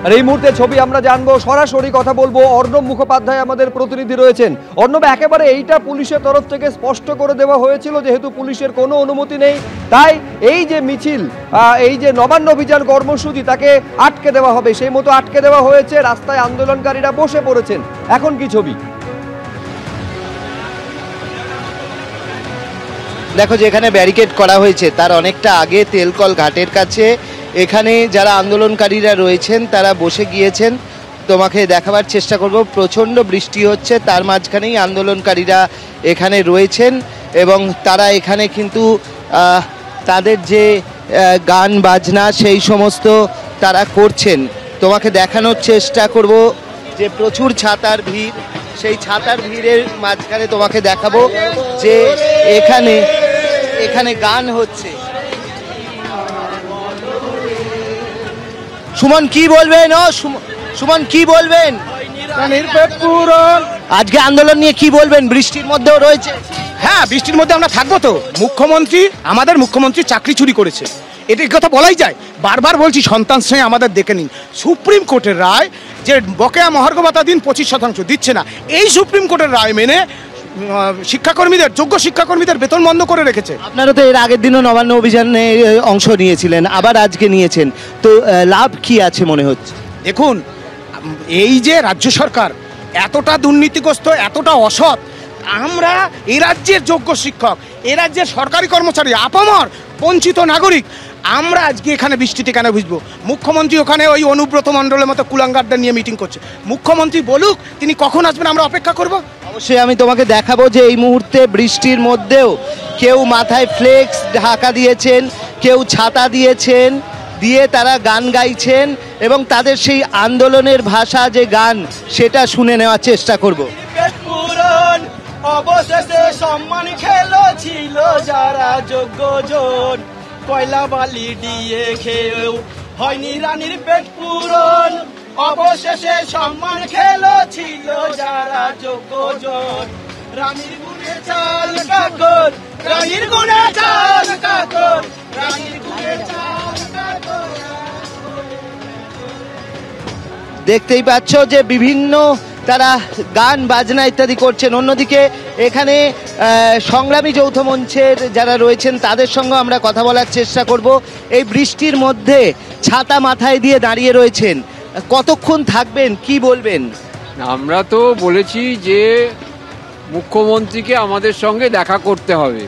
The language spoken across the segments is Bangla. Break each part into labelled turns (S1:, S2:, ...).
S1: আর এই মুহূর্তে ছবি আমরা জানবো, সরাসরি কথা বলবো। অর্ণব মুখোপাধ্যায় আমাদের প্রতিনিধি রয়েছেন। অর্ণব, একেবারে এইটা পুলিশের তরফ থেকে স্পষ্ট করে দেওয়া হয়েছিল যেহেতু পুলিশের কোনো অনুমতি নেই, তাই এই যে মিছিল, এই যে নবান্ন অভিযান কর্মসূচি তাকে আটকে দেওয়া হবে, সেই মতো আটকে দেওয়া হয়েছে। রাস্তায় আন্দোলনকারীরা বসে পড়েছেন। এখন কি ছবি?
S2: দেখো, যেখানে ব্যারিকেড করা হয়েছে তার অনেকটা আগে তেলকল ঘাটের কাছে এখানে যারা আন্দোলনকারীরা রয়েছেন তারা বসে গিয়েছেন। তোমাকে দেখাবার চেষ্টা করব, প্রচণ্ড বৃষ্টি হচ্ছে, তার মাঝখানেই আন্দোলনকারীরা এখানে রয়েছেন এবং তারা এখানে কিন্তু তাদের যে গান বাজনা সেই সমস্ত তারা করছেন। তোমাকে দেখানোর চেষ্টা করব যে প্রচুর ছাতার ভিড়, সেই ছাতার ভিড়ের মাঝখানে তোমাকে দেখাবো যে এখানে গান হচ্ছে। সুমন কি বলবেন? সুমন কি বলবেন? আজকে আন্দোলন নিয়ে কি বলবেন? বৃষ্টির মধ্যেও রয়েছে।
S3: হ্যাঁ, বৃষ্টির মধ্যে আমরা থাকবো তো। আমাদের মুখ্যমন্ত্রী চাকরি চুরি করেছে, এটা কথা বলাই যায়। বারবার বলছি, সন্তান স্নেহ আমাদের দেখে নিন। সুপ্রিম কোর্টের রায় যে বকেয়া মহার্ঘ ভাতা দিন 25% দিচ্ছে না, এই সুপ্রিম কোর্টের রায় মেনে শিক্ষাকর্মীদের, যোগ্য শিক্ষাকর্মীদের বেতন বন্ধ করে রেখেছে।
S2: আপনারা তো এর আগের দিনও নবান্ন অভিযানে অংশ নিয়েছিলেন, আবার আজকে নিয়েছেন, তো লাভ কি আছে মনে হচ্ছে?
S3: দেখুন, এই যে রাজ্য সরকার এতটা দুর্নীতিগ্রস্ত, এতটা অসৎ, আমরা এই রাজ্যের যোগ্য শিক্ষক, এই রাজ্যের সরকারি কর্মচারী, আপামর বঞ্চিত নাগরিক, আমরা আজকে এখানে বৃষ্টিতে কেন বুঝবো? মুখ্যমন্ত্রী ওখানে ওই অনুব্রত মণ্ডলের মতো কুলাঙ্গারদের নিয়ে মিটিং করছে। মুখ্যমন্ত্রী বলুক তিনি কখন আসবেন, আমরা অপেক্ষা করব।
S2: অবশ্যই আমি তোমাকে দেখাবো যে এই মুহূর্তে বৃষ্টির মধ্যেও কেউ মাথায় ফ্লেক্স ঢাকা দিয়েছেন, কেউ ছাতা দিয়েছেন, দিয়ে তারা গান গাইছেন এবং তাদের সেই আন্দোলনের ভাষা যে গান সেটা শুনে নেওয়ার চেষ্টা করব।
S4: অবশেষে সম্মান ছিল যারা যোগ্যজন, কয়লা বালি দিয়ে খেয়েও হয়নি রানীর পেট পূরণ। অবশেষে সম্মান ছিল যারা যোগ্যজন, রানীর গুণে চাল কাকর, রানীর গুণে চাল কাকর, রানীর গুণে চাল কাকর।
S2: দেখতেই পাচ্ছ যে বিভিন্ন তারা গান বাজনা ইত্যাদি করছেন। অন্যদিকে এখানে সংগ্রামী যৌথ মঞ্চের যারা রয়েছেন তাদের সঙ্গে আমরা কথা বলার চেষ্টা করব। এই বৃষ্টির মধ্যে ছাতা মাথায় দিয়ে দাঁড়িয়ে রয়েছেন, কতক্ষণ থাকবেন, কি বলবেন?
S5: আমরা তো বলেছি যে মুখ্যমন্ত্রীকে আমাদের সঙ্গে দেখা করতে হবে।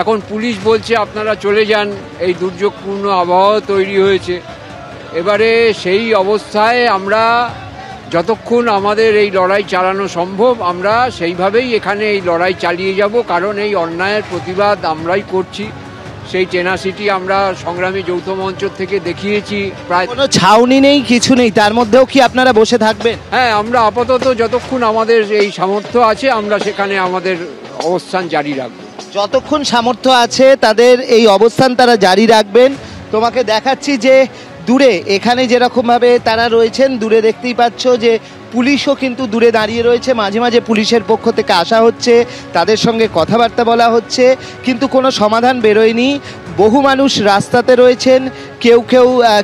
S5: এখন পুলিশ বলছে আপনারা চলে যান, এই দুর্যোগপূর্ণ আবহাওয়া তৈরি হয়েছে। এবারে সেই অবস্থায় আমরা যতক্ষণ আমাদের এই লড়াই চালানো সম্ভব আমরা সেইভাবেই এখানে এই লড়াই চালিয়ে যাব, কারণ এই অন্যায়ের প্রতিবাদ আমরাই করছি। সেই টেনাসিটি আমরা সংগ্রামী যৌথ মঞ্চ থেকে দেখিয়েছি। প্রায়
S2: কোনো ছাউনি নেই, কিছু নেই, তার মধ্যেও কি আপনারা বসে থাকবেন?
S5: হ্যাঁ, আমরা আপাতত যতক্ষণ আমাদের এই সামর্থ্য আছে আমরা সেখানে আমাদের অবস্থান জারি রাখব।
S2: যতক্ষণ সামর্থ্য আছে তাদের এই অবস্থান তারা জারি রাখবেন। তোমাকে দেখাচ্ছি যে দূরে এখানে যেরকমভাবে তারা রয়েছেন, দূরে দেখতেই পাচ্ছ যে পুলিশও কিন্তু দূরে দাঁড়িয়ে রয়েছে। মাঝে মাঝে পুলিশের পক্ষ থেকে আসা হচ্ছে, তাদের সঙ্গে কথাবার্তা বলা হচ্ছে, কিন্তু কোনো সমাধান বেরোয়নি। বহু মানুষ রাস্তাতে রয়েছেন, কেউ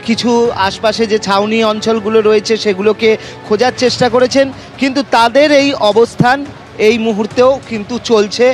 S2: কিছু আশপাশে যে ছাউনি অঞ্চলগুলো রয়েছে সেগুলোকে খোঁজার চেষ্টা করেছেন, কিন্তু তাদের এই অবস্থান এই মুহূর্তেও কিন্তু চলছে।